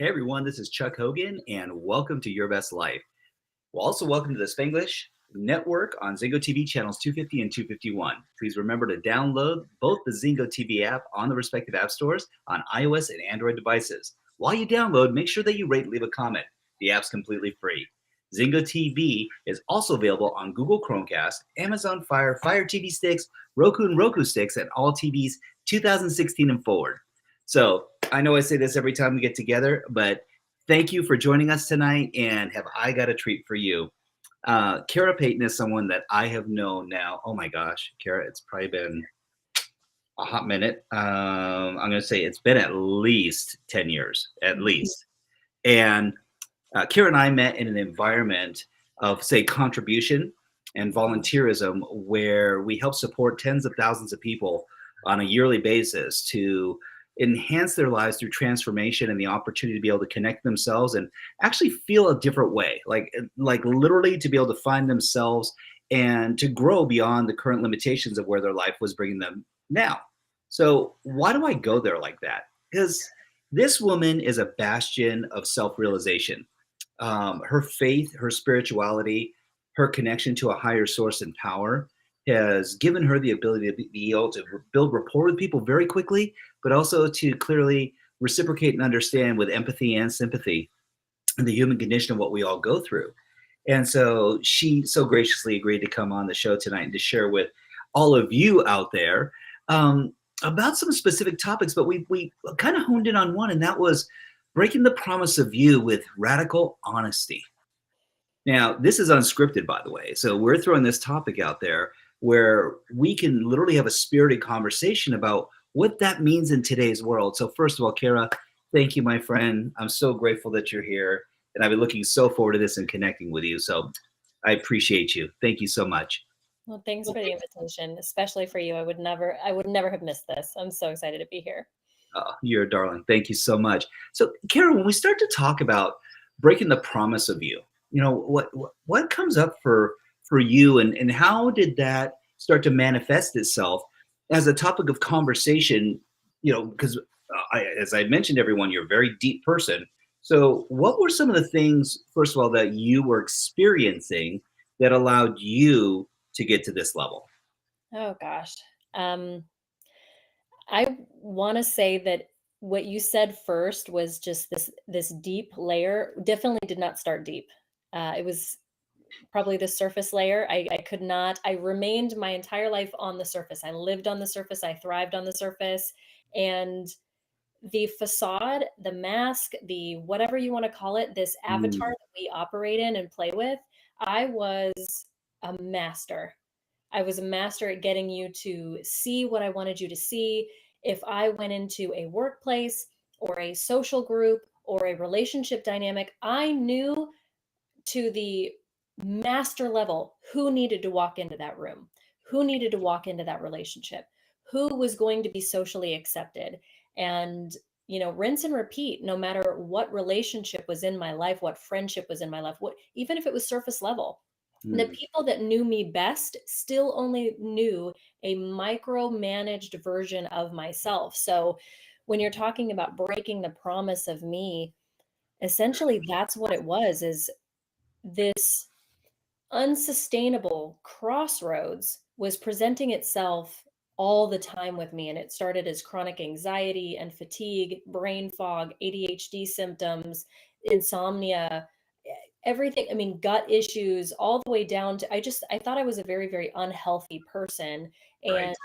Hey everyone, this is Chuck Hogan, and welcome to Your Best Life. Well, also welcome to the Spanglish Network on Zingo TV channels 250 and 251. Please remember to download both the Zingo TV app on the respective app stores on iOS and Android devices. While you download, make sure that you rate and leave a comment. The app's completely free. Zingo TV is also available on Google Chromecast, Amazon Fire, Fire TV sticks, Roku and Roku sticks, and all TVs 2016 and forward. So I know I say this every time we get together, but thank you for joining us tonight. And have I got a treat for you? Kara Payton is someone that I have known now. Oh my gosh, Kara, it's probably been a hot minute. I'm going to say it's been at least 10 years, at least. And Kara and I met in an environment of, say, contribution and volunteerism where we help support tens of thousands of people on a yearly basis to enhance their lives through transformation and the opportunity to be able to connect themselves and actually feel a different way, like literally to be able to find themselves and to grow beyond the current limitations of where their life was bringing them now. So why do I go there like that? Because this woman is a bastion of self-realization. Her faith, her spirituality, her connection to a higher source and power has given her the ability to be able to build rapport with people very quickly, but also to clearly reciprocate and understand with empathy and sympathy the human condition of what we all go through. And so she so graciously agreed to come on the show tonight and to share with all of you out there about some specific topics, but we kind of honed in on one, and that was breaking the promise of you with radical honesty. Now, this is unscripted, by the way, so we're throwing this topic out there where we can literally have a spirited conversation about what that means in today's world. So first of all, Kara, thank you, my friend. I'm so grateful that you're here, and I've been looking so forward to this and connecting with you. So I appreciate you. Thank you so much. Well, thanks for the invitation, especially for you. I would never have missed this. I'm so excited to be here. Oh, you're a darling. Thank you so much. So Kara, when we start to talk about breaking the promise of you, you know, what comes up for you, and how did that start to manifest itself as a topic of conversation? You know, because as I mentioned, everyone, you're a very deep person. So what were some of the things, first of all, that you were experiencing that allowed you to get to this level? Oh gosh. I want to say that what you said first was just this deep layer. Definitely did not start deep. It was probably the surface layer. I could not, I remained my entire life on the surface. I lived on the surface. I thrived on the surface. And the facade, the mask, the whatever you want to call it, this avatar that we operate in and play with, I was a master. I was a master at getting you to see what I wanted you to see. If I went into a workplace or a social group or a relationship dynamic, I knew to the master level who needed to walk into that room, who needed to walk into that relationship, who was going to be socially accepted. And, rinse and repeat, no matter what relationship was in my life, what friendship was in my life, even if it was surface level. The people that knew me best still only knew a micromanaged version of myself. So when you're talking about breaking the promise of me, essentially that's what it was, is this unsustainable crossroads was presenting itself all the time with me. And it started as chronic anxiety and fatigue, brain fog, ADHD symptoms, insomnia, everything. I mean, gut issues, all the way down to, I thought I was a very, very unhealthy person. And Right.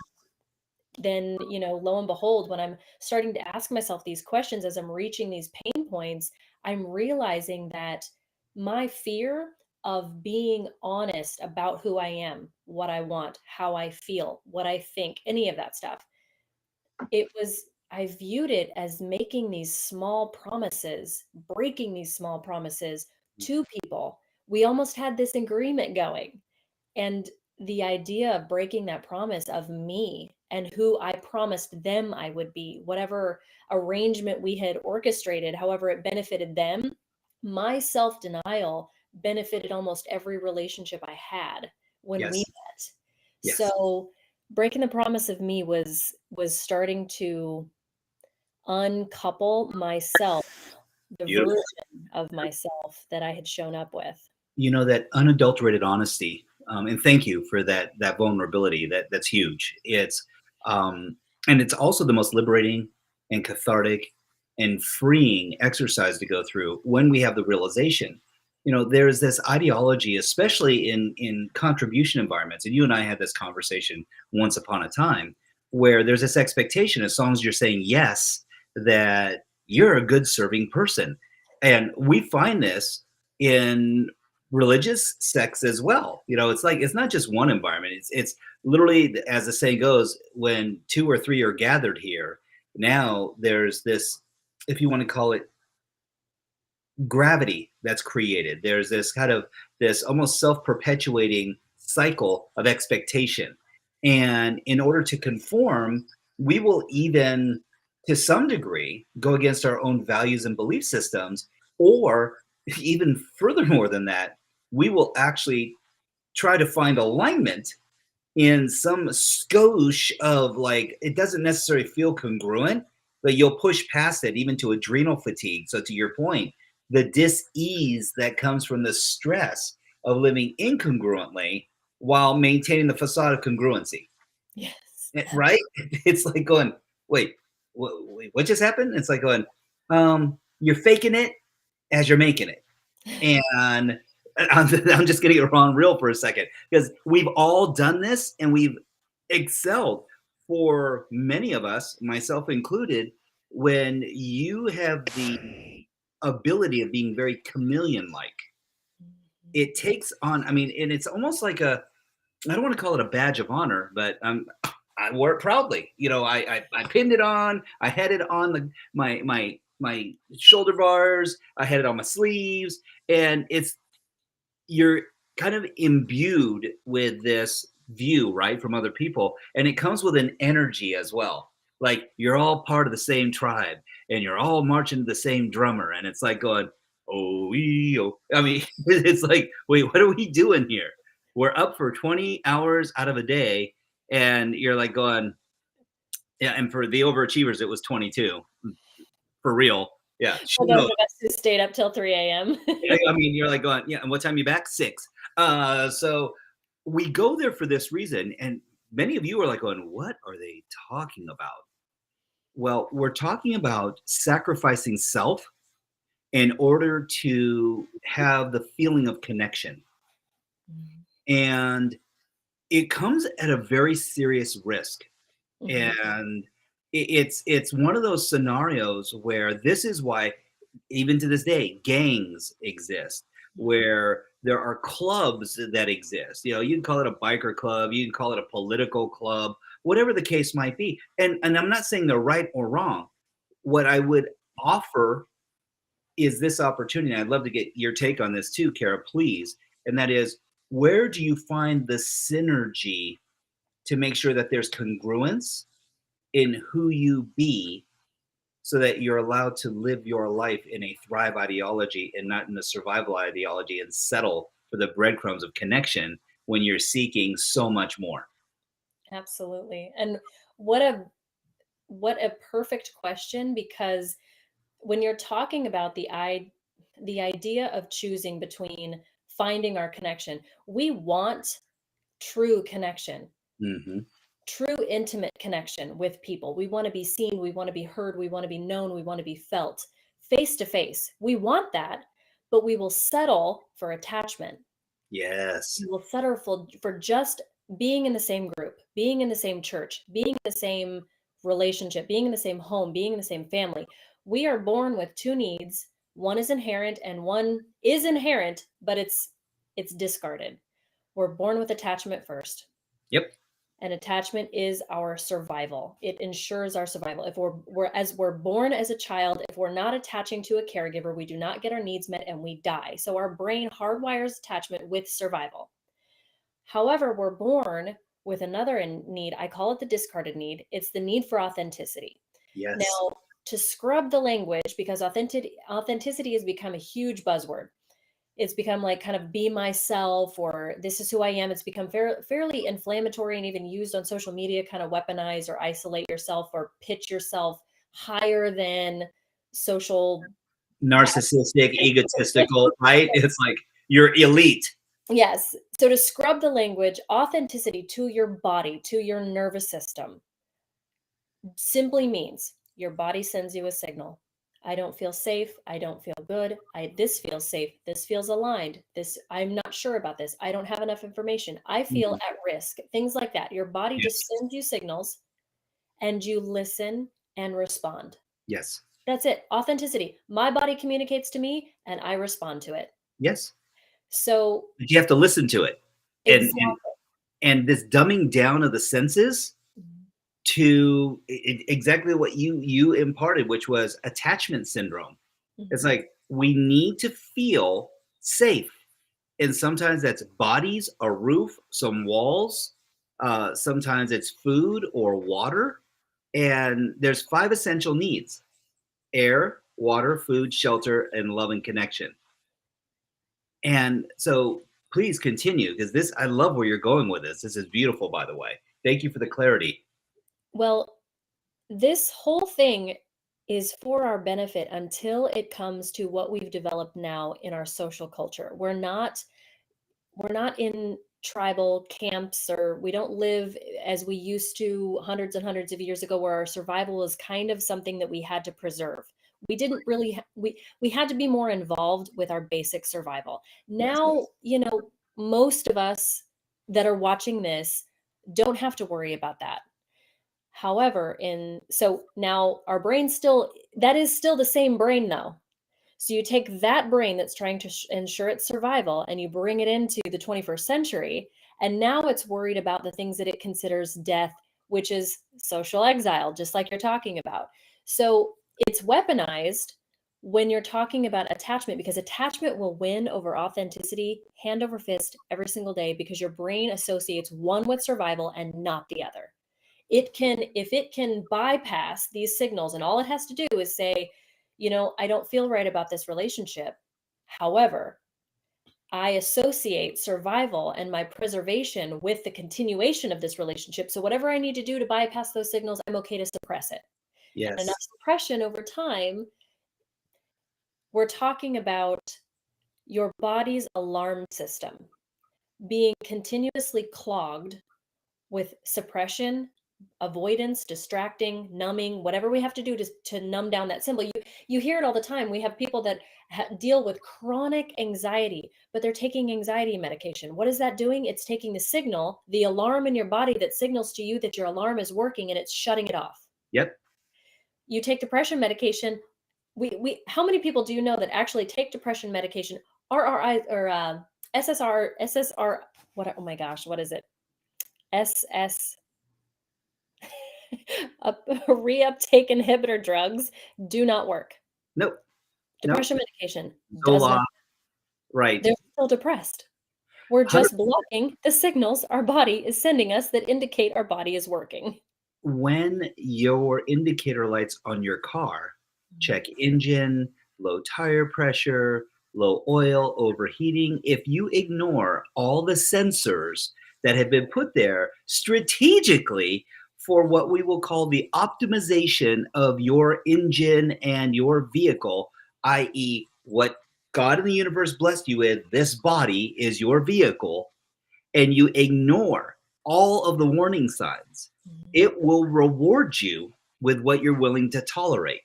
then, lo and behold, when I'm starting to ask myself these questions as I'm reaching these pain points, I'm realizing that my fear of being honest about who I am, what I want, how I feel, what I think, any of that stuff, I viewed it as making these small promises, breaking these small promises to people. We almost had this agreement going. And the idea of breaking that promise of me and who I promised them I would be, whatever arrangement we had orchestrated, however it benefited them, my self-denial benefited almost every relationship I had when we Yes. met. Yes. So breaking the promise of me was starting to uncouple myself the Beautiful. version of myself that I had shown up with. You know, that unadulterated honesty, and thank you for that vulnerability. That's huge. It's and it's also the most liberating and cathartic and freeing exercise to go through when we have the realization. You know, there's this ideology, especially in contribution environments, and you and I had this conversation once upon a time, where there's this expectation, as long as you're saying yes, that you're a good serving person. And we find this in religious sects as well. You know, it's like it's not just one environment. It's literally, as the saying goes, when two or three are gathered here. Now there's this, if you want to call it, gravity that's created. There's this kind of this almost self-perpetuating cycle of expectation. And in order to conform, we will even, to some degree, go against our own values and belief systems, or even furthermore than that, we will actually try to find alignment in some skosh of, like, it doesn't necessarily feel congruent, but you'll push past it even to adrenal fatigue. So to your point, the dis-ease that comes from the stress of living incongruently while maintaining the facade of congruency. Yes. Right? It's like going, wait, what just happened? It's like going, you're faking it as you're making it. And I'm just getting it wrong real for a second, because we've all done this and we've excelled, for many of us, myself included, when you have the ability of being very chameleon like. It takes on, I mean, and it's almost like a, I don't want to call it a badge of honor, but I wore it proudly. You know, I pinned it on. I had it on my shoulder bars. I had it on my sleeves, and it's, you're kind of imbued with this view, right, from other people, and it comes with an energy as well. Like you're all part of the same tribe, and you're all marching to the same drummer, and it's like going, oh, oh. I mean, it's like, wait, what are we doing here? We're up for 20 hours out of a day, and you're like going, yeah. And for the overachievers, it was 22, for real. Yeah, For those of us who stayed up till 3 a.m. I mean, you're like going, yeah, and what time you back? 6. So we go there for this reason. And many of you are like going, what are they talking about? Well, we're talking about sacrificing self in order to have the feeling of connection. And it comes at a very serious risk. And it's one of those scenarios where this is why, even to this day, gangs exist, where there are clubs that exist. You know, you can call it a biker club, you can call it a political club, whatever the case might be. And I'm not saying they're right or wrong. What I would offer is this opportunity. I'd love to get your take on this too, Kara, please. And that is, where do you find the synergy to make sure that there's congruence in who you be, so that you're allowed to live your life in a thrive ideology and not in a survival ideology, and settle for the breadcrumbs of connection when you're seeking so much more? Absolutely. And what a what a perfect question, because when you're talking about the idea of choosing between finding our connection, we want true connection, Mm-hmm. true intimate connection with people. We want to be seen, we want to be heard, we want to be known, we want to be felt face to face. We want that, but we will settle for attachment. Yes. We will settle for just being in the same group, being in the same church, being in the same relationship, being in the same home, being in the same family. We are born with two needs. One is inherent and one is inherent, but it's discarded. We're born with attachment first. Yep. And attachment is our survival. It ensures our survival. If we're born as a child, if we're not attaching to a caregiver, we do not get our needs met and we die. So our brain hardwires attachment with survival. However, we're born with another need. I call it the discarded need. It's the need for authenticity. Yes. Now, to scrub the language, because authenticity has become a huge buzzword. It's become like kind of be myself, or this is who I am. It's become fairly inflammatory and even used on social media, kind of weaponize or isolate yourself or pitch yourself higher than social narcissistic, egotistical, right? It's like you're elite. Yes. So to scrub the language, authenticity to your body, to your nervous system, simply means your body sends you a signal. I don't feel safe. I don't feel good. This feels safe. This feels aligned. I'm not sure about this. I don't have enough information. I feel Mhm. at risk. Things like that. Your body Yes. just sends you signals and you listen and respond. Yes. That's it. Authenticity. My body communicates to me and I respond to it. Yes. So But you have to listen to it. And, exactly. and this dumbing down of the senses to exactly what you imparted, which was attachment syndrome. It's Mhm. like we need to feel safe, and sometimes that's bodies, a roof, some walls. Sometimes it's food or water, and there's 5 essential needs: air, water, food, shelter, and love and connection. And so please continue, because this, I love where you're going with this. This is beautiful, by the way. Thank you for the clarity. Well, this whole thing is for our benefit until it comes to what we've developed now in our social culture. We're not in tribal camps, or we don't live as we used to hundreds and hundreds of years ago, where our survival is kind of something that we had to preserve. We didn't really we had to be more involved with our basic survival. Yes. Now, most of us that are watching this don't have to worry about that. However, so now our brain that is still the same brain though. So you take that brain that's trying to ensure its survival and you bring it into the 21st century, and now it's worried about the things that it considers death, which is social exile, just like you're talking about. So it's weaponized when you're talking about attachment, because attachment will win over authenticity hand over fist every single day, because your brain associates one with survival and not the other. If it can bypass these signals, and all it has to do is say, I don't feel right about this relationship. However, I associate survival and my preservation with the continuation of this relationship. So whatever I need to do to bypass those signals, I'm okay to suppress it. And enough Yes. suppression over time, we're talking about your body's alarm system being continuously clogged with suppression, avoidance, distracting, numbing, whatever we have to do to numb down that symbol. You hear it all the time. We have people that deal with chronic anxiety, but they're taking anxiety medication. What is that doing? It's taking the signal, the alarm in your body that signals to you that your alarm is working, and it's shutting it off. Yep. You take depression medication. We how many people do you know that actually take depression medication? RRI or SSR. What? Oh my gosh, what is it? SS reuptake inhibitor drugs do not work. Nope. Nope. Depression medication does not. Zola. Right. They're still depressed. We're 100. just blocking the signals our body is sending us that indicate our body is working. When your indicator lights on your car, check engine, low tire pressure, low oil, overheating, if you ignore all the sensors that have been put there strategically for what we will call the optimization of your engine and your vehicle, i.e., what God in the universe blessed you with, this body is your vehicle, and you ignore all of the warning signs, it will reward you with what you're willing to tolerate.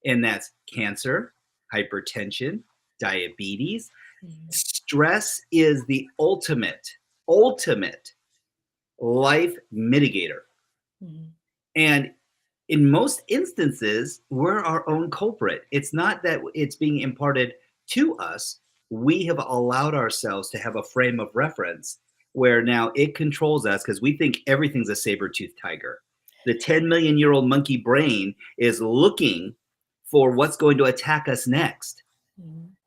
And that's cancer, hypertension, diabetes. Stress is the ultimate life mitigator. And in most instances, we're our own culprit. It's not that it's being imparted to us. We have allowed ourselves to have a frame of reference where now it controls us because we think everything's a saber-toothed tiger. The 10 million year old monkey brain is looking for what's going to attack us next.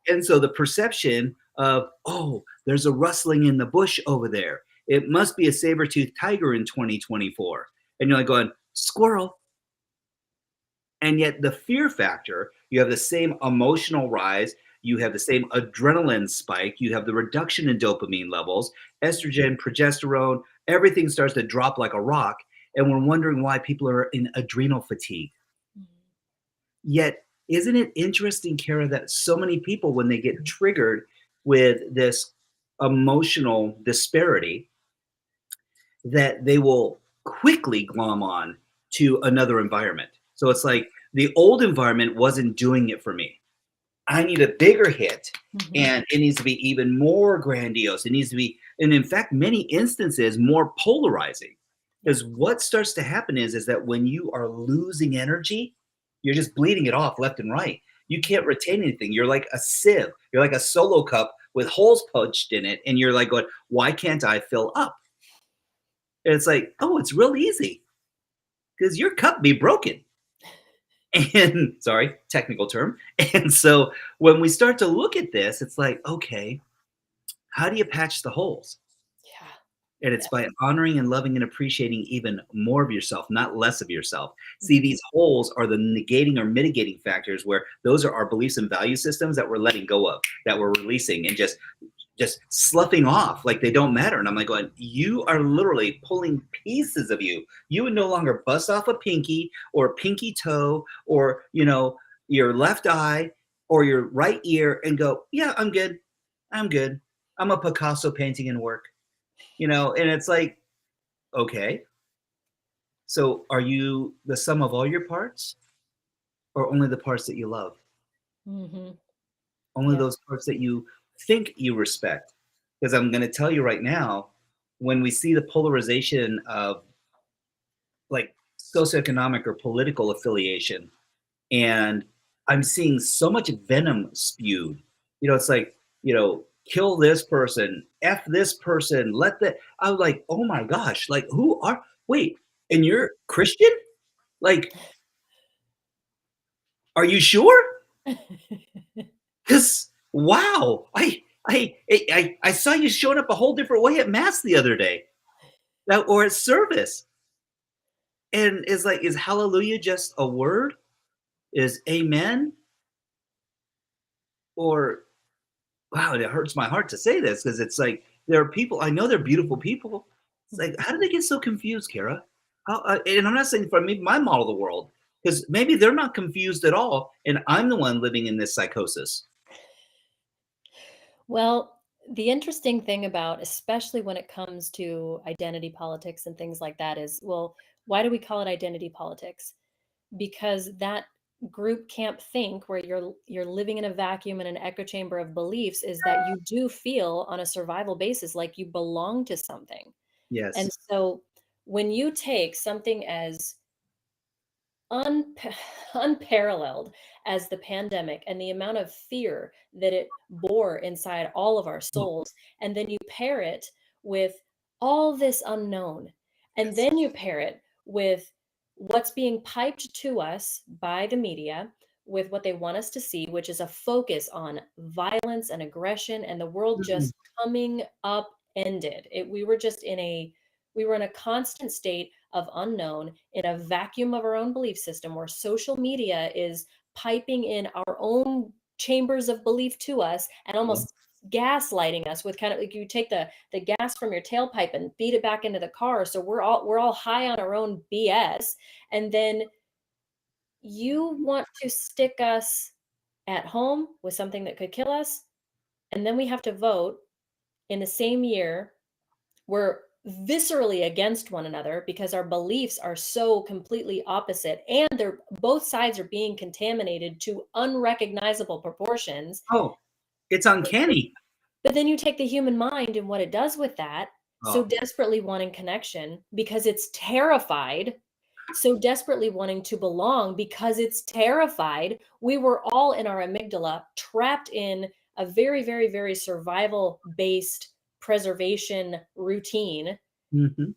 And so the perception of, oh, there's a rustling in the bush over there. It must be a saber-toothed tiger in 2024. And you're like going, squirrel. And yet the fear factor, you have the same emotional rise, you have the same adrenaline spike, you have the reduction in dopamine levels, estrogen, progesterone, everything starts to drop like a rock. And we're wondering why people are in adrenal fatigue. Yet isn't it interesting, Kara, that so many people, when they get triggered with this emotional disparity, that they will quickly glom on to another environment. So it's like the old environment wasn't doing it for me. I need a bigger hit, and it needs to be even more grandiose. It needs to be, and in fact, many instances, more polarizing. Because what starts to happen is that when you are losing energy, you're just bleeding it off left and right. You can't retain anything. You're like a sieve. You're like a solo cup with holes punched in it, and you're like going, "Why can't I fill up?" And it's like, "Oh, it's real easy, because your cup be broken." And sorry, technical term. And so when we start to look at this, it's like, okay, how do you patch the holes? Yeah. And it's Yeah. by honoring and loving and appreciating even more of yourself, not less of yourself. See, these holes are the negating or mitigating factors, where those are our beliefs and value systems that we're letting go of, that we're releasing and just sloughing off like they don't matter. And I'm like going, you are literally pulling pieces of you. You would no longer bust off a pinky or a pinky toe or, your left eye or your right ear and go, yeah, I'm good. I'm good. I'm a Picasso painting in work, and it's like, okay, so are you the sum of all your parts or only the parts that you love? Mm-hmm. Only Yeah. those parts that you think you respect. Because I'm going to tell you right now, when we see the polarization of like socioeconomic or political affiliation, and I'm seeing so much venom spewed, it's like, kill this person, F this person, I was like, oh my gosh, like wait, and you're Christian? Like, are you sure? Because wow, I saw you showing up a whole different way at mass the other day, or at service, and it's like, is hallelujah just a word? Is amen? Or wow, it hurts my heart to say this because it's like there are people I know they're beautiful people. It's like, how did they get so confused, Kara? And I'm not saying for me, my model of the world, because maybe they're not confused at all, and I'm the one living in this psychosis. Well, the interesting thing about, especially when it comes to identity politics and things like that, is, well, why do we call it identity politics? Because that group camp think, where you're living in a vacuum in an echo chamber of beliefs, is that you do feel on a survival basis like you belong to something. And Yes. so when you take something as unparalleled as the pandemic and the amount of fear that it bore inside all of our Oh, souls, and then you pair it with all this unknown, and yes. then you pair it with what's being piped to us by the media, with what they want us to see, which is a focus on violence and aggression, and the world Mm, just coming upended. We were in a constant state of unknown, in a vacuum of our own belief system, where social media is piping in our own chambers of belief to us and yes. almost gaslighting us with, kind of like, you take the gas from your tailpipe and feed it back into the car, so we're all high on our own BS. And then you want to stick us at home with something that could kill us, and then we have to vote in the same year. We're viscerally against one another because our beliefs are so completely opposite, and they're both sides are being contaminated to unrecognizable proportions. Oh, it's uncanny. But then you take the human mind and what it does with that, so Oh, desperately wanting connection because it's terrified, so desperately wanting to belong because it's terrified. We were all in our amygdala, trapped in a very, very, very survival based preservation routine. mhm.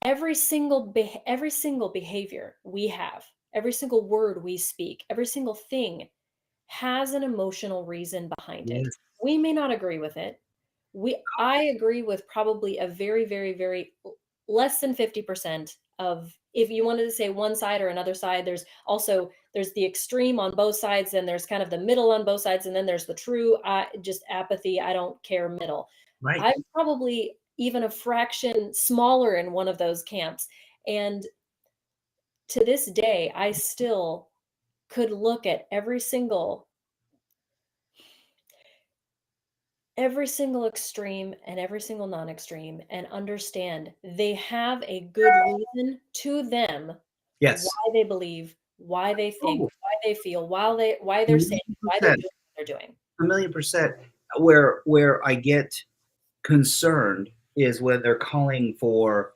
Every single behavior we have, every single word we speak, every single thing has an emotional reason behind it. Yes. We may not agree with it. I agree with probably a very, very, very less than 50% of, if you wanted to say one side or another side, there's the extreme on both sides, and there's kind of the middle on both sides, and then there's the true just apathy, I don't care middle. Right. I'm probably even a fraction smaller in one of those camps. And to this day, I still could look at every single extreme and every single non-extreme and understand they have a good reason to them Yes. why they believe, why they think, Oh, why they feel, why a they're saying, million why they're percent. doing what they're doing. A million percent. Where I get concerned is when they're calling for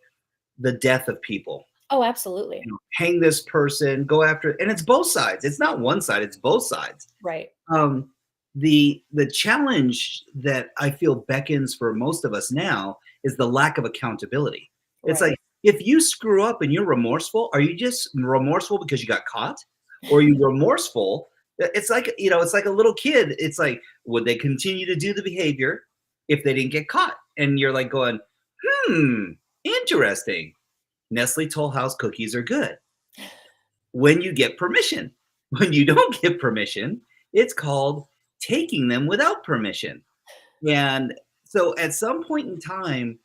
the death of people. Oh, absolutely. Hang this person, go after, and it's both sides. It's not one side; it's both sides. Right. The challenge that I feel beckons for most of us now is the lack of accountability. It's Right. like if you screw up and you're remorseful, are you just remorseful because you got caught, or are you remorseful? It's like it's like a little kid. It's like would they continue to do the behavior if they didn't get caught? And you're like going, interesting. Nestle Toll House cookies are good when you get permission. When you don't get permission, it's called taking them without permission. And so at some point in time,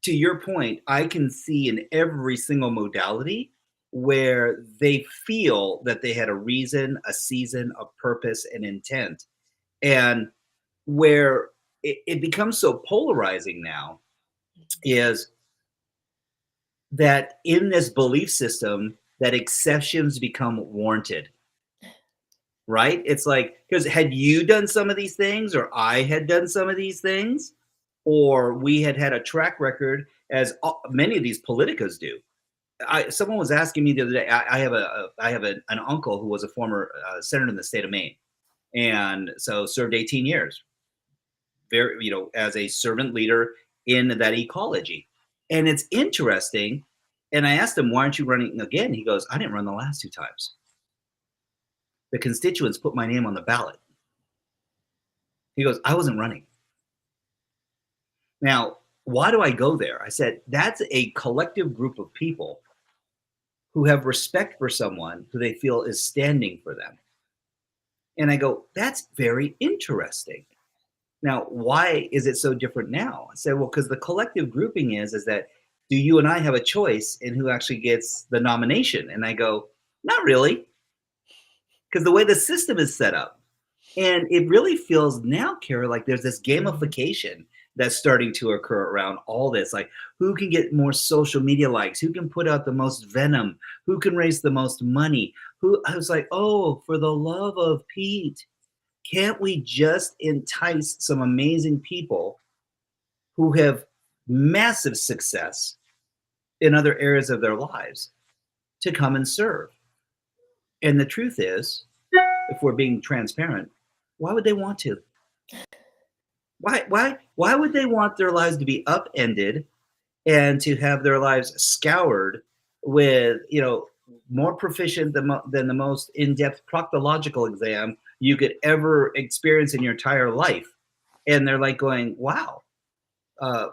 to your point, I can see in every single modality where they feel that they had a reason, a season, a purpose, an intent. And where it becomes so polarizing now is that in this belief system that exceptions become warranted, right? It's like, because had you done some of these things, or I had done some of these things, or we had had a track record, as many of these politicos do. Someone was asking me the other day. I have an uncle who was a former senator in the state of Maine, and so served 18 years, very as a servant leader in that ecology. And it's interesting. And I asked him, "Why aren't you running again?" He goes, "I didn't run the last 2 times. The constituents put my name on the ballot." He goes, "I wasn't running." Now, why do I go there? I said, that's a collective group of people who have respect for someone who they feel is standing for them. And I go, that's very interesting. Now, why is it so different now? I said, well, because the collective grouping is that do you and I have a choice in who actually gets the nomination? And I go, not really, because the way the system is set up. And it really feels now, Kara, like there's this gamification that's starting to occur around all this. Like, who can get more social media likes? Who can put out the most venom? Who can raise the most money? I was like, oh, for the love of Pete, can't we just entice some amazing people who have massive success in other areas of their lives to come and serve? And the truth is, if we're being transparent, why would they want to? Why would they want their lives to be upended and to have their lives scoured with, more proficient than the most in-depth proctological exam you could ever experience in your entire life? And they're like going, wow,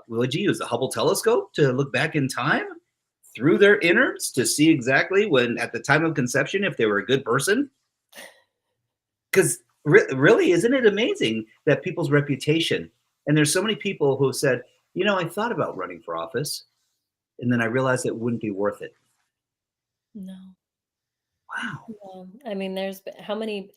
would you use the Hubble telescope to look back in time through their innards to see exactly when, at the time of conception, if they were a good person? Because really, isn't it amazing that people's reputation, and there's so many people who have said, I thought about running for office, and then I realized it wouldn't be worth it. No. Wow. No. I mean, there's how many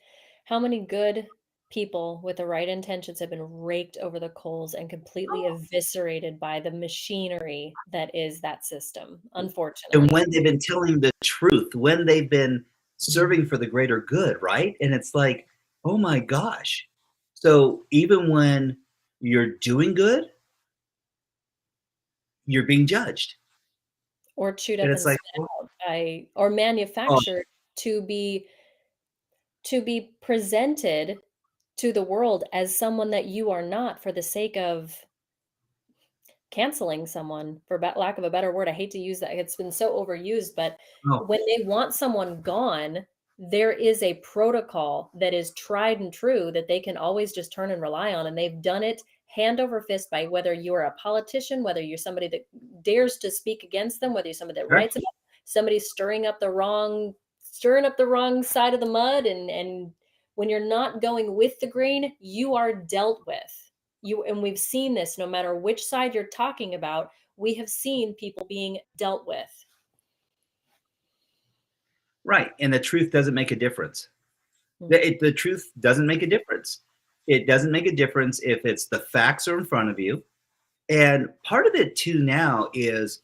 good people with the right intentions have been raked over the coals and completely eviscerated by the machinery that is that system, And unfortunately. when they've been telling the truth, when they've been serving for the greater good, right? And it's like, oh my gosh. So even when you're doing good, you're being judged. Or chewed And up it's and like, spit out or oh, manufactured to be presented to the world as someone that you are not for the sake of canceling someone, for lack of a better word. I hate to use that. It's been so overused, but oh, when they want someone gone, there is a protocol that is tried and true that they can always just turn and rely on. And they've done it hand over fist by whether you're a politician, whether you're somebody that dares to speak against them, whether you're somebody that sure. writes about somebody stirring up the wrong side of the mud. And when you're not going with the grain, you are dealt with. And we've seen this no matter which side you're talking about, we have seen people being dealt with. Right. And the truth doesn't make a difference. Mhm. The truth doesn't make a difference. It doesn't make a difference if it's the facts are in front of you. And part of it too now is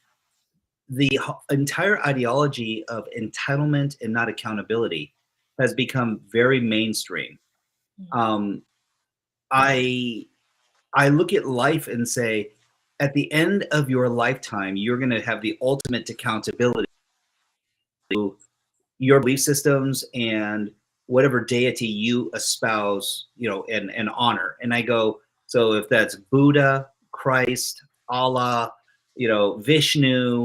the entire ideology of entitlement and not accountability has become very mainstream. Mhm. Um, I I look at life and say, at the end of your lifetime, you're going to have the ultimate accountability to your belief systems and whatever deity you espouse, and honor. And I go, so if that's Buddha, Christ, Allah, Vishnu,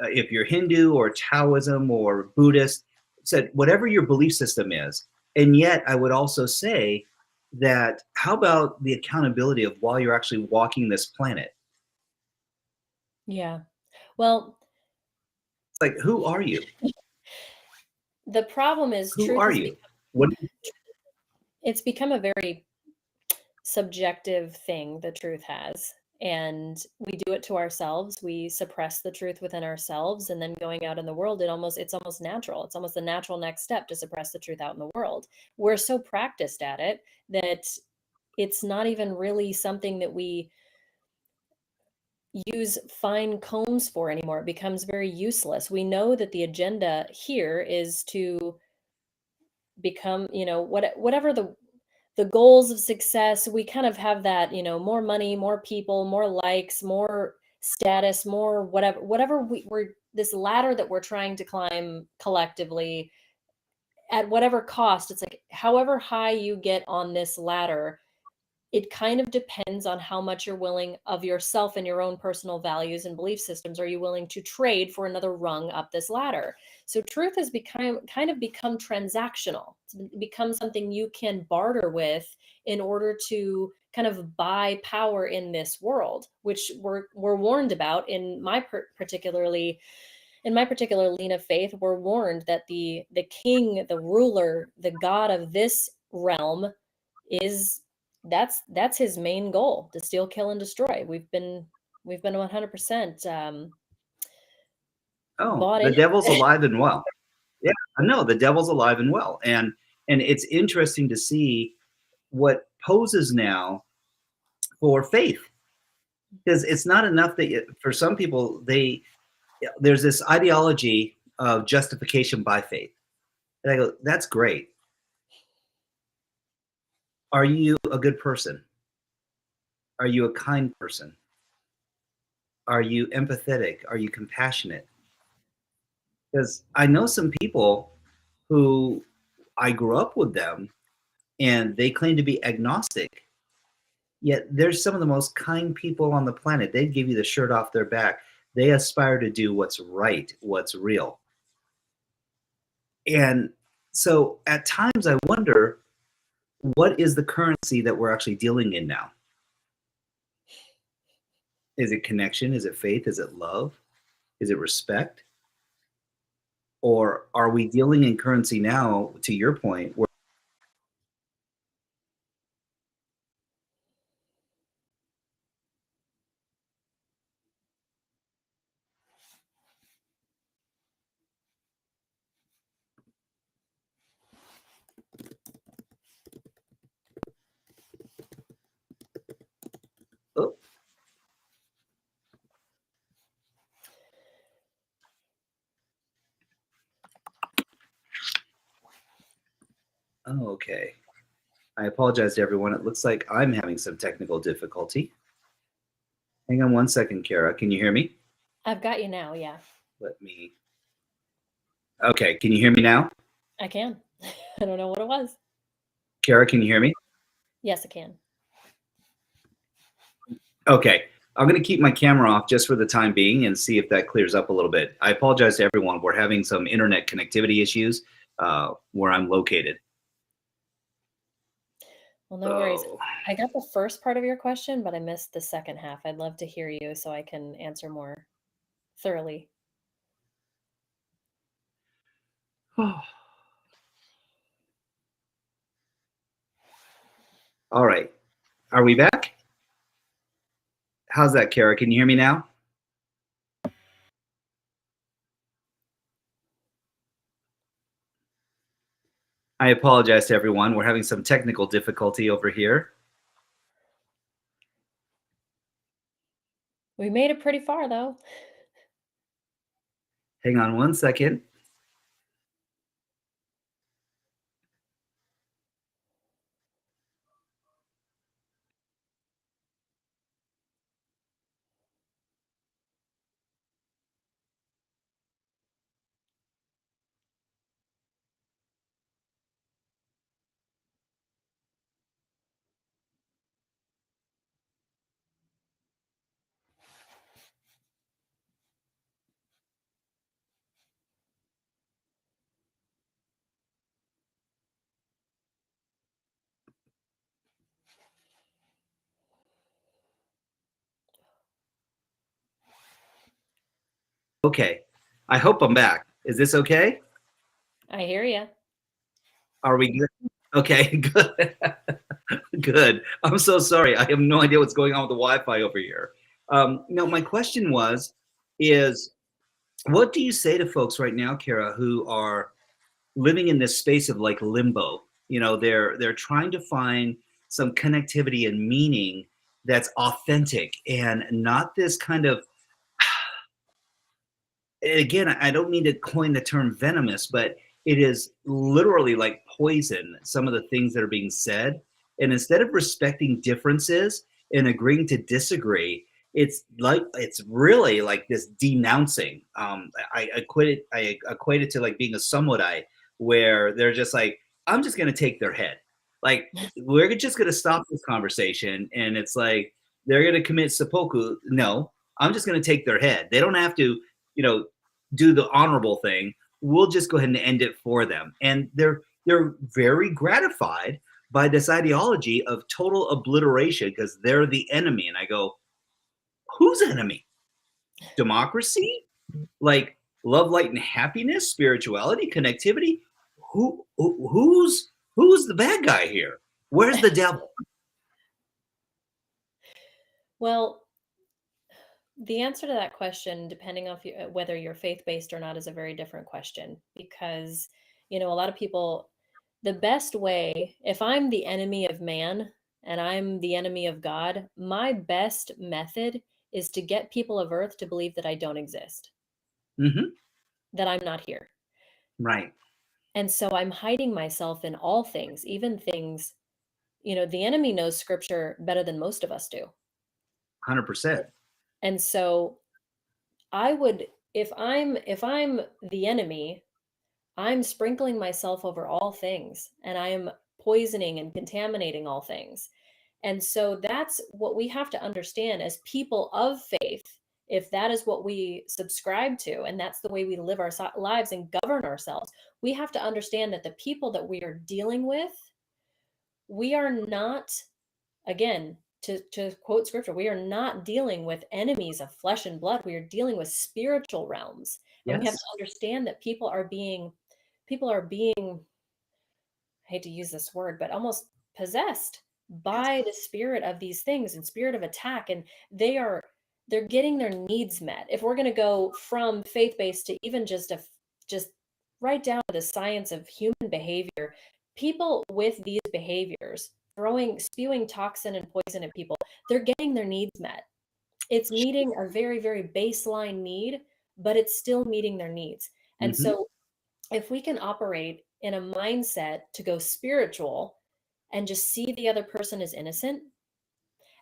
if you're Hindu or Taoism or Buddhist, said whatever your belief system is. And yet, I would also say that how about the accountability of while you're actually walking this planet? Yeah. Well, It's like, who are you? the problem is Who truth are has you? become What? it's become a very subjective thing, the truth has. And we do it to ourselves. We suppress the truth within ourselves, and then going out in the world, it's almost natural. It's almost the natural next step to suppress the truth out in the world. We're so practiced at it that it's not even really something that we use fine combs for anymore. It becomes very useless. We know that the agenda here is to become, whatever the goals of success. We kind of have that, more money, more people, more likes, more status, more whatever we're this ladder that we're trying to climb collectively at whatever cost. It's like however high you get on this ladder, it kind of depends on how much you're willing of yourself and your own personal values and belief systems are you willing to trade for another rung up this ladder. So truth has become transactional. It's become something you can barter with in order to kind of buy power in this world, which we're warned about in my particular lean of faith. We're warned that the king, the ruler, the god of this realm is that's his main goal: to steal, kill, and destroy. We've been 100% Oh, bought the in. devil's alive and well. Yeah, I know the devil's alive and well, and it's interesting to see what poses now for faith, because it's not enough that for some people there's this ideology of justification by faith, and I go, that's great. Are you a good person? Are you a kind person? Are you empathetic? Are you compassionate? Because I know some people who I grew up with them and they claim to be agnostic, yet they're some of the most kind people on the planet. They'd give you the shirt off their back. They aspire to do what's right, what's real. And so at times I wonder, what is the currency that we're actually dealing in now? Is it connection? Is it faith? Is it love? Is it respect? Or are we dealing in currency now, to your point, where, oh, oh, okay. I apologize to everyone. It looks like I'm having some technical difficulty. Hang on one second, Kara. Can you hear me? I've got you now. Yeah, Let me. Okay, can you hear me now? I can. I don't know what it was. Kara, can you hear me? Yes, I can. Okay, I'm going to keep my camera off just for the time being and see if that clears up a little bit. I apologize to everyone. We're having some internet connectivity issues where I'm located. Well, no worries. Oh. I got the first part of your question, but I missed the second half. I'd love to hear you so I can answer more thoroughly. All right. Are we back? How's that, Kara? Can you hear me now? I apologize to everyone. We're having some technical difficulty over here. We made it pretty far, though. Hang on one second. Okay. I hope I'm back. Is this okay? I hear you. Are we good? Okay, good. Good. I'm so sorry. I have no idea what's going on with the Wi-Fi over here. No, my question is what do you say to folks right now, Kara, who are living in this space of like limbo? You know, they're trying to find some connectivity and meaning that's authentic and not this kind of, again, I don't mean to coin the term venomous, but it is literally like poison, some of the things that are being said. And instead of respecting differences and agreeing to disagree, it's really like this denouncing. I equate it to like being a samurai, where they're just like, I'm just gonna take their head. Like, we're just gonna stop this conversation, and it's like they're gonna commit seppuku. No, I'm just gonna take their head. They don't have to, you know, do the honorable thing. We'll just go ahead and end it for them. And they're very gratified by this ideology of total obliteration because they're the enemy. And I go, whose enemy? Democracy? Like love, light, and happiness, spirituality, connectivity? Who's the bad guy here? Where's the devil? Well, the answer to that question, depending on whether you're faith-based or not, is a very different question because, a lot of people, the best way, if I'm the enemy of man and I'm the enemy of God, my best method is to get people of earth to believe that I don't exist, Mm-hmm. that I'm not here. Right. And so I'm hiding myself in all things, even things, the enemy knows scripture better than most of us do. 100%. And so I would, if I'm the enemy, I'm sprinkling myself over all things and I am poisoning and contaminating all things. And so that's what we have to understand as people of faith. If that is what we subscribe to, and that's the way we live our lives and govern ourselves, we have to understand that the people that we are dealing with, we are not, again, to quote scripture, we are not dealing with enemies of flesh and blood. We are dealing with spiritual realms. And we have Yes. to understand that people are being, I hate to use this word, but almost possessed Yes. by the spirit of these things and spirit of attack. And they're getting their needs met. If we're going to go from faith-based to even just right down to the science of human behavior, people with these behaviors spewing toxin and poison at people, they're getting their needs met. It's meeting a very, very baseline need, but it's still meeting their needs. And Mm-hmm. so if we can operate in a mindset to go spiritual and just see the other person as innocent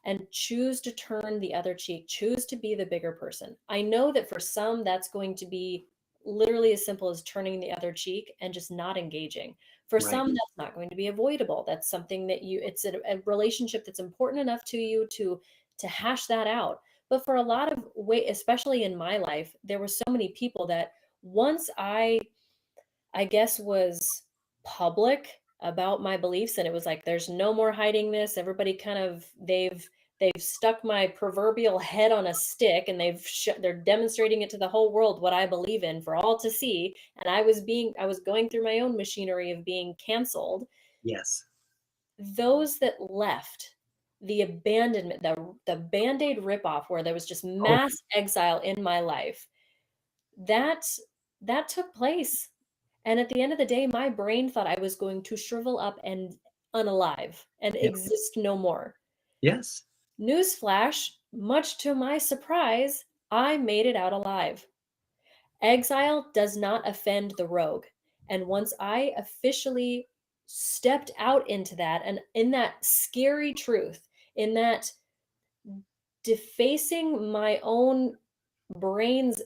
and choose to turn the other cheek, choose to be the bigger person. I know that for some, that's going to be literally as simple as turning the other cheek and just not engaging. For Right. some, that's not going to be avoidable. That's something that it's a relationship that's important enough to you to hash that out. But for a lot of especially in my life, there were so many people that once I guess was public about my beliefs, and it was like there's no more hiding this. Everybody kind of they've stuck my proverbial head on a stick and they're demonstrating it to the whole world what I believe in for all to see, and I was going through my own machinery of being canceled. Yes. Those that left, the abandonment, the band-aid ripoff where there was just Oh, mass exile in my life, that that took place. And at the end of the day, my brain thought I was going to shrivel up and unalive and Yeah. exist no more. Yes. Newsflash, much to my surprise, I made it out alive. Exile does not offend the rogue. And once I officially stepped out into that, and in that scary truth, in that defacing my own brain's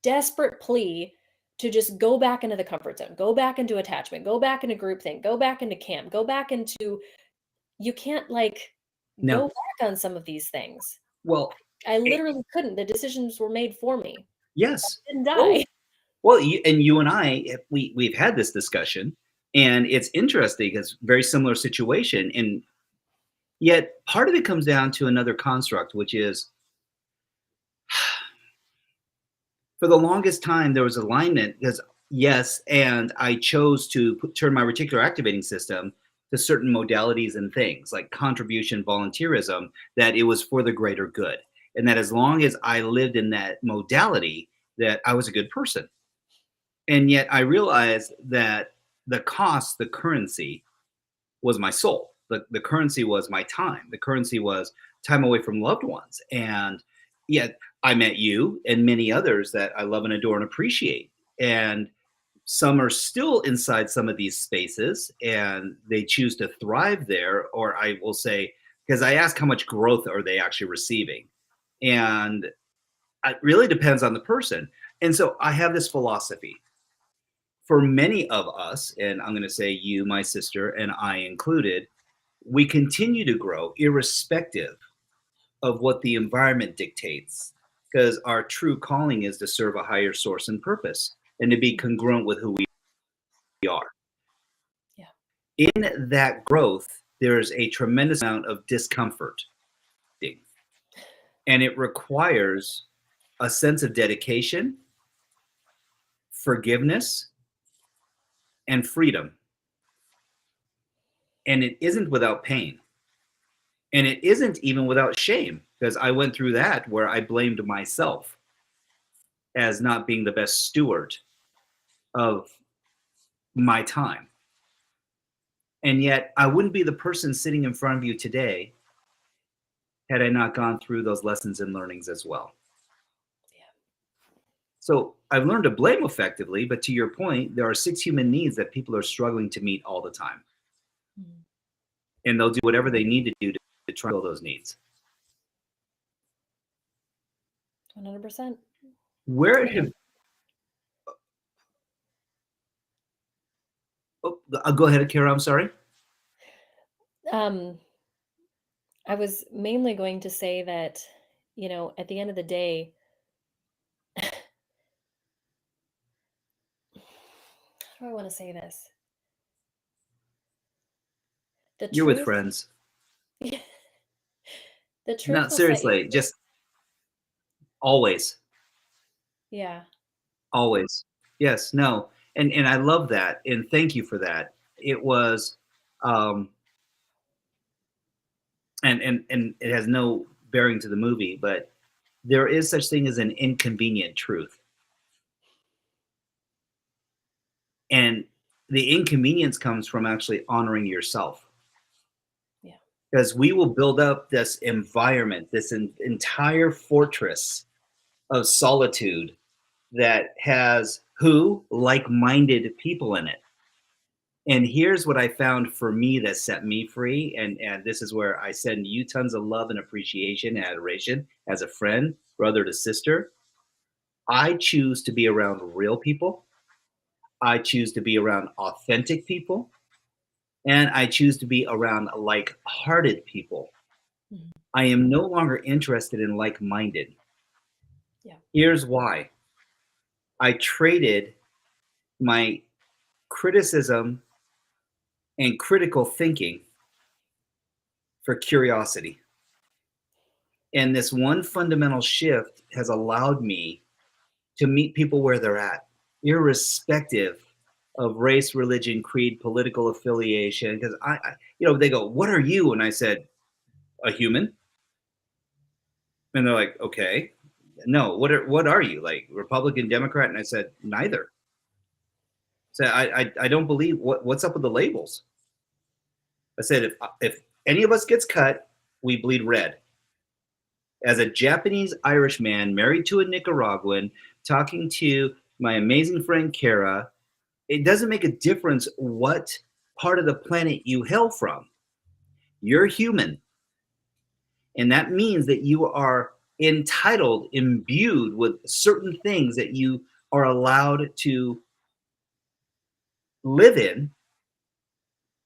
desperate plea to just go back into the comfort zone, go back into attachment, go back into groupthink, go back into camp, go back into, you can't like No. go back on some of these things. Well, I literally couldn't. The decisions were made for me. yes. I didn't die. Well, you and I, we've had this discussion, and it's interesting because very similar situation, and yet part of it comes down to another construct, which is for the longest time there was alignment because yes, and I chose to turn my reticular activating system to certain modalities and things like contribution, volunteerism, that it was for the greater good, and that as long as I lived in that modality, that I was a good person. And yet I realized that the cost, the currency, was my soul. The currency was my time. The currency was time away from loved ones. And yet I met you and many others that I love and adore and appreciate. And some are still inside some of these spaces and they choose to thrive there. Or I will say, because I ask how much growth are they actually receiving? And it really depends on the person. And so I have this philosophy for many of us, and I'm going to say you, my sister, and I included, we continue to grow irrespective of what the environment dictates, because our true calling is to serve a higher source and purpose and to be congruent with who we are. Yeah. In that growth, there is a tremendous amount of discomfort, and it requires a sense of dedication, forgiveness, and freedom. And it isn't without pain. And it isn't even without shame, because I went through that where I blamed myself as not being the best steward of my time. And yet I wouldn't be the person sitting in front of you today had I not gone through those lessons and learnings as well. Yeah. So I've learned to blame effectively, but to your point, there are 6 human needs that people are struggling to meet all the time. Mm. And they'll do whatever they need to do to try to fill those needs. 100%. Where have go ahead, Kara, I'm sorry. I was mainly going to say that, at the end of the day, how do I want to say this? The You're with truth, friends. the truth No, will set you seriously, free. just always. Yeah. Always. Yes, no. And I love that. And thank you for that. It was and it has no bearing to the movie, but there is such thing as an inconvenient truth. And the inconvenience comes from actually honoring yourself. Yeah. Because we will build up this environment, this entire fortress of solitude that has who? Like-minded people in it. And here's what I found for me that set me free. And this is where I send you tons of love and appreciation and adoration as a friend, brother to sister. I choose to be around real people. I choose to be around authentic people. And I choose to be around like-hearted people. Mhm. I am no longer interested in like-minded. Yeah. Here's why. I traded my criticism and critical thinking for curiosity. And this one fundamental shift has allowed me to meet people where they're at, irrespective of race, religion, creed, political affiliation. Because they go, "What are you?" And I said, "A human." And they're like, "Okay, no, what are you, like Republican, Democrat?" And I said, "Neither." So I don't believe what's up with the labels. I said if any of us gets cut, we bleed red. As a Japanese Irish man married to a Nicaraguan, talking to my amazing friend Kara, it doesn't make a difference what part of the planet you hail from. You're human. And that means that you are entitled, imbued with certain things that you are allowed to live in.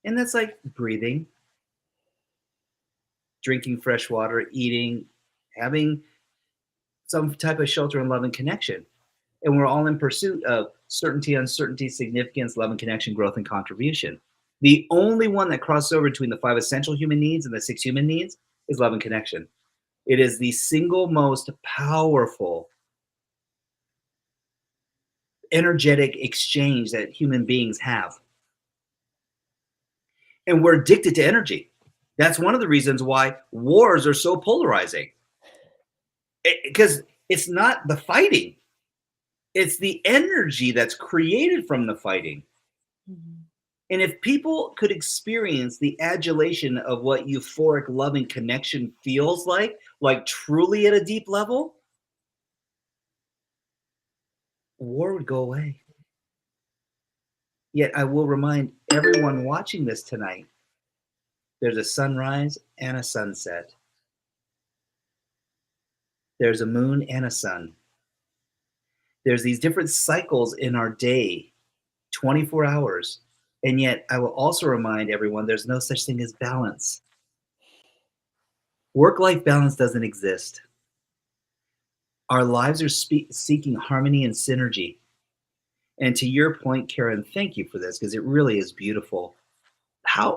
And that's like breathing, drinking fresh water, eating, having some type of shelter and love and connection. And we're all in pursuit of certainty, uncertainty, significance, love and connection, growth and contribution. The only one that crosses over between the 5 essential human needs and the 6 human needs is love and connection. It is the single most powerful energetic exchange that human beings have. And we're addicted to energy. That's one of the reasons why wars are so polarizing. Because it's not the fighting, it's the energy that's created from the fighting. Mm-hmm. And if people could experience the adulation of what euphoric loving connection feels like truly at a deep level, war would go away. Yet I will remind everyone watching this tonight, there's a sunrise and a sunset. There's a moon and a sun. There's these different cycles in our day, 24 hours. And yet I will also remind everyone there's no such thing as balance. Work-life balance doesn't exist. Our lives are seeking harmony and synergy. And to your point, Karen, thank you for this, because it really is beautiful.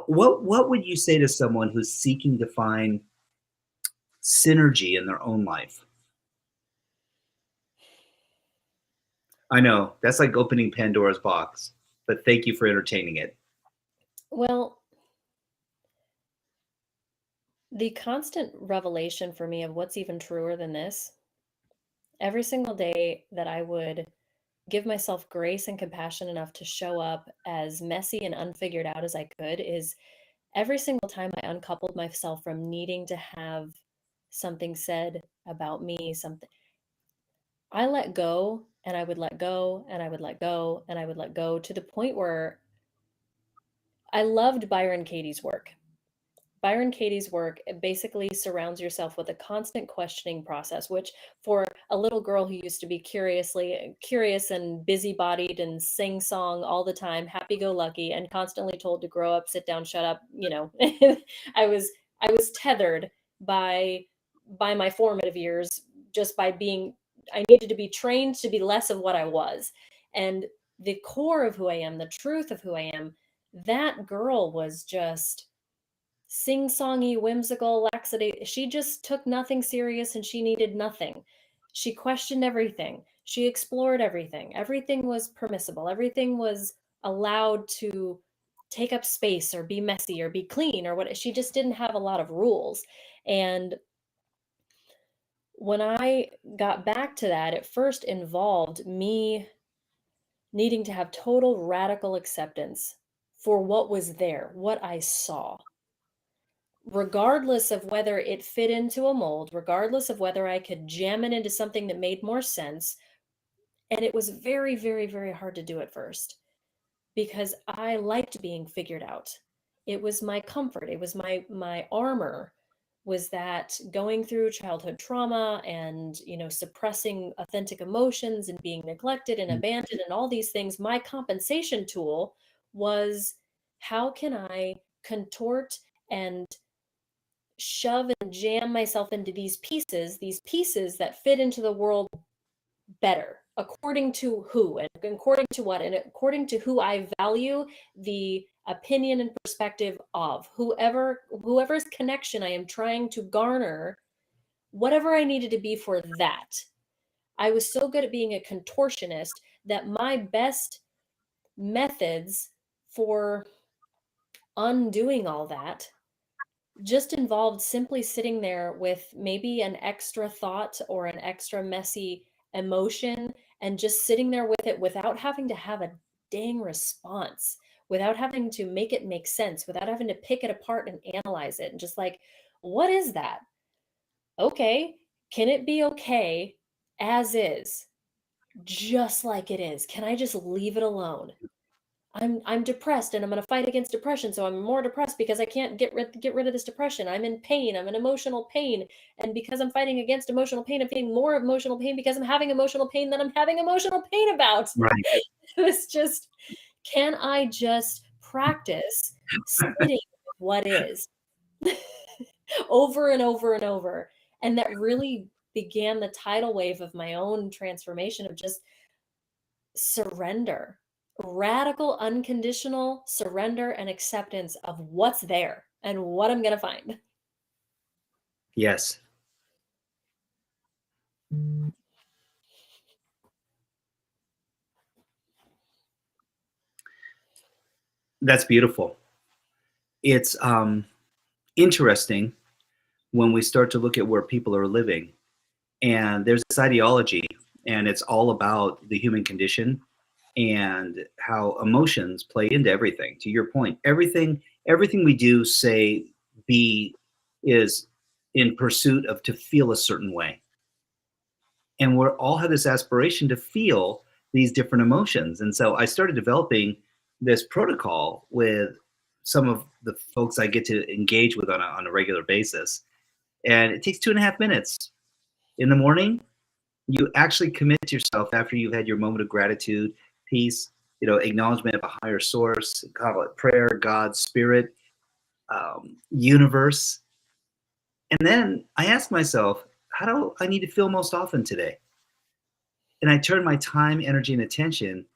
What would you say to someone who's seeking to find synergy in their own life? I know that's like opening Pandora's box, but thank you for entertaining it. Well, the constant revelation for me of what's even truer than this, every single day that I would give myself grace and compassion enough to show up as messy and unfigured out as I could, is every single time I uncoupled myself from needing to have something said about me, something, I let go, and I would let go, and I would let go, and I would let go, to the point where I loved Byron Katie's work. Byron Katie's work basically surrounds yourself with a constant questioning process, which for a little girl who used to be curious and busybodied and sing song all the time, happy-go-lucky, and constantly told to grow up, sit down, shut up, I was tethered by my formative years, just by being, I needed to be trained to be less of what I was. And the core of who I am, the truth of who I am, that girl was just sing-songy, whimsical, laxative. She just took nothing serious, and she needed nothing. She questioned everything. She explored everything. Everything was permissible. Everything was allowed to take up space or be messy or be clean or what. She just didn't have a lot of rules. And when I got back to that, it first involved me needing to have total radical acceptance for what was there, what I saw, regardless of whether it fit into a mold, regardless of whether I could jam it into something that made more sense. And it was very, very, very hard to do at first, because I liked being figured out. It was my comfort. It was my armor, was that going through childhood trauma and, suppressing authentic emotions and being neglected and abandoned and all these things. My compensation tool was, how can I contort and shove and jam myself into these pieces that fit into the world better, according to who and according to what, and according to who I value the opinion and perspective of, whoever's connection I am trying to garner, whatever I needed to be for that. I was so good at being a contortionist that my best methods for undoing all that just involved simply sitting there with maybe an extra thought or an extra messy emotion, and just sitting there with it without having to have a dang response without having to make it make sense, without having to pick it apart and analyze it and just like, what is that? Okay, can it be okay as is, just like it is? Can I just leave it alone? I'm depressed and I'm going to fight against depression, so I'm more depressed because I can't get rid of this depression. I'm in pain. I'm in emotional pain, and because I'm fighting against emotional pain, I'm feeling more emotional pain because I'm having emotional pain that I'm having emotional pain about. Right. It's just, can I just practice sitting with what is over and over and over? And that really began the tidal wave of my own transformation of just surrender, radical, unconditional surrender and acceptance of what's there and what I'm going to find. Yes. That's beautiful. It's interesting when we start to look at where people are living, and there's this ideology, and it's all about the human condition and how emotions play into everything. To your point, everything we do, say, be, is in pursuit of to feel a certain way, and we all have this aspiration to feel these different emotions. And so I started developing this protocol with some of the folks I get to engage with on a regular basis, and it takes 2.5 minutes in the morning. You actually commit to yourself after you've had your moment of gratitude, peace, acknowledgement of a higher source, call it prayer, God, spirit, universe. And then I ask myself, how do I need to feel most often today? And I turn my time, energy, and attention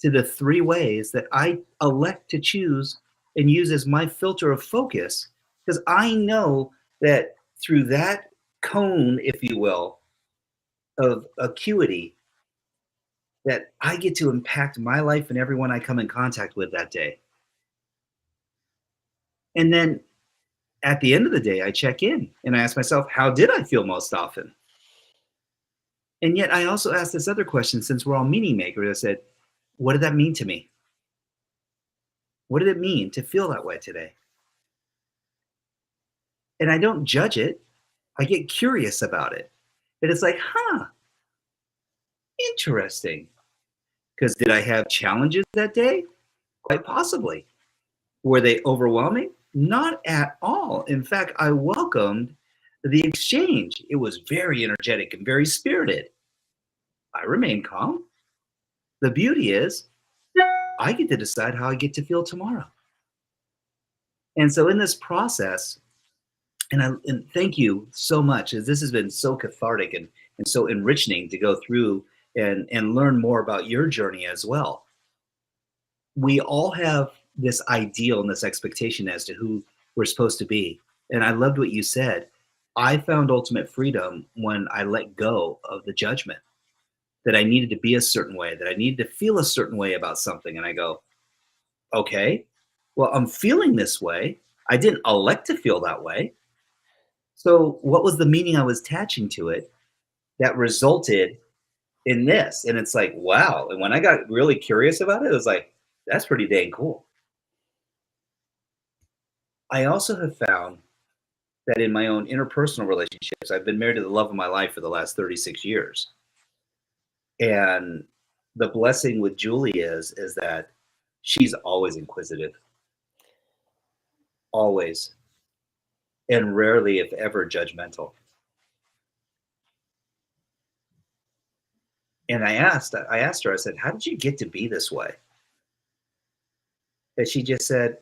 to the 3 ways that I elect to choose and use as my filter of focus, because I know that through that cone, if you will, of acuity, that I get to impact my life and everyone I come in contact with that day. And then at the end of the day, I check in and I ask myself, how did I feel most often? And yet I also ask this other question, since we're all meaning makers. I said, what did that mean to me? What did it mean to feel that way today? And I don't judge it. I get curious about it. And it's like, interesting. Because did I have challenges that day? Quite possibly. Were they overwhelming? Not at all. In fact, I welcomed the exchange. It was very energetic and very spirited. I remained calm. The beauty is, I get to decide how I get to feel tomorrow. And so in this process, and thank you so much, as this has been so cathartic and so enriching to go through and learn more about your journey as well. We all have this ideal and this expectation as to who we're supposed to be. And I loved what you said. I found ultimate freedom when I let go of the judgment that I needed to be a certain way, that I needed to feel a certain way about something. And I go, okay, well, I'm feeling this way. I didn't elect to feel that way. So what was the meaning I was attaching to it that resulted in this? And it's like, wow. And when I got really curious about it, it was like, that's pretty dang cool. I also have found that in my own interpersonal relationships, I've been married to the love of my life for the last 36 years. And the blessing with Julie is that she's always inquisitive, always, and rarely, if ever, judgmental. And I asked her, I said, how did you get to be this way? And she just said,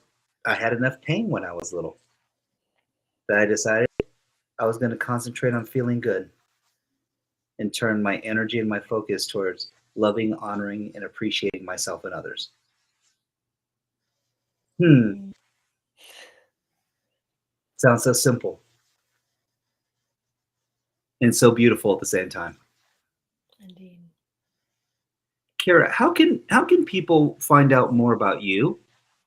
I had enough pain when I was little that I decided I was going to concentrate on feeling good and turn my energy and my focus towards loving, honoring, and appreciating myself and others. Sounds so simple and so beautiful at the same time. Indeed. Kara, how can people find out more about you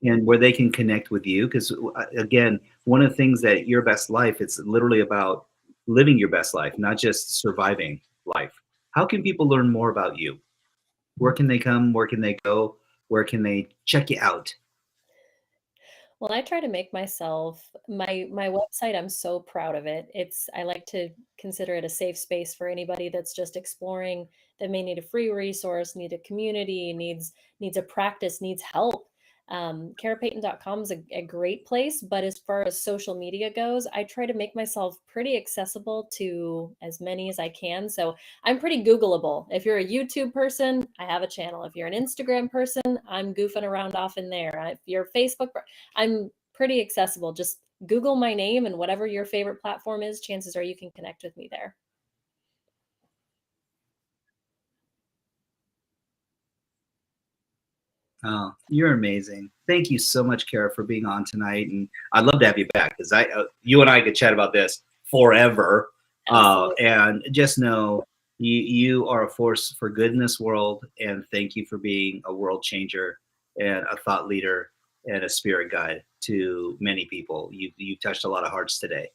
and where they can connect with you? Because again, one of the things that Your Best Life, it's literally about living your best life, not just surviving life. How can people learn more about you? Where can they come? Where can they go? where can they check you out? Well, I try to make myself my website, I'm so proud of it. I like to consider it a safe space for anybody that's just exploring, that may need a free resource, need a community, needs a practice, needs help. Carapayton.com is a great place, but as far as social media goes, I try to make myself pretty accessible to as many as I can. So I'm pretty Googleable. If you're a YouTube person, I have a channel. If you're an Instagram person, I'm goofing around off in there. If you're a Facebook, I'm pretty accessible. Just Google my name and whatever your favorite platform is, chances are you can connect with me there. Oh, you're amazing. Thank you so much, Kara, for being on tonight. And I'd love to have you back because you and I could chat about this forever. And just know you are a force for good in this world. And thank you for being a world changer and a thought leader and a spirit guide to many people. You've touched a lot of hearts today.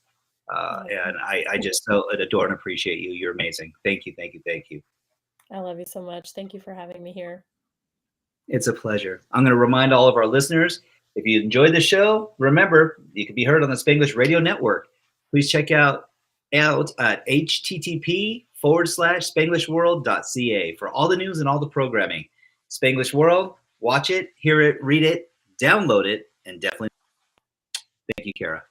And I just so adore and appreciate you. You're amazing. Thank you, thank you, thank you. I love you so much. Thank you for having me here. It's a pleasure. I'm going to remind all of our listeners, if you enjoyed the show, remember, you can be heard on the Spanglish Radio Network. Please check out at http://spanglishworld.ca for all the news and all the programming. Spanglish World, watch it, hear it, read it, download it, and definitely thank you, Kara.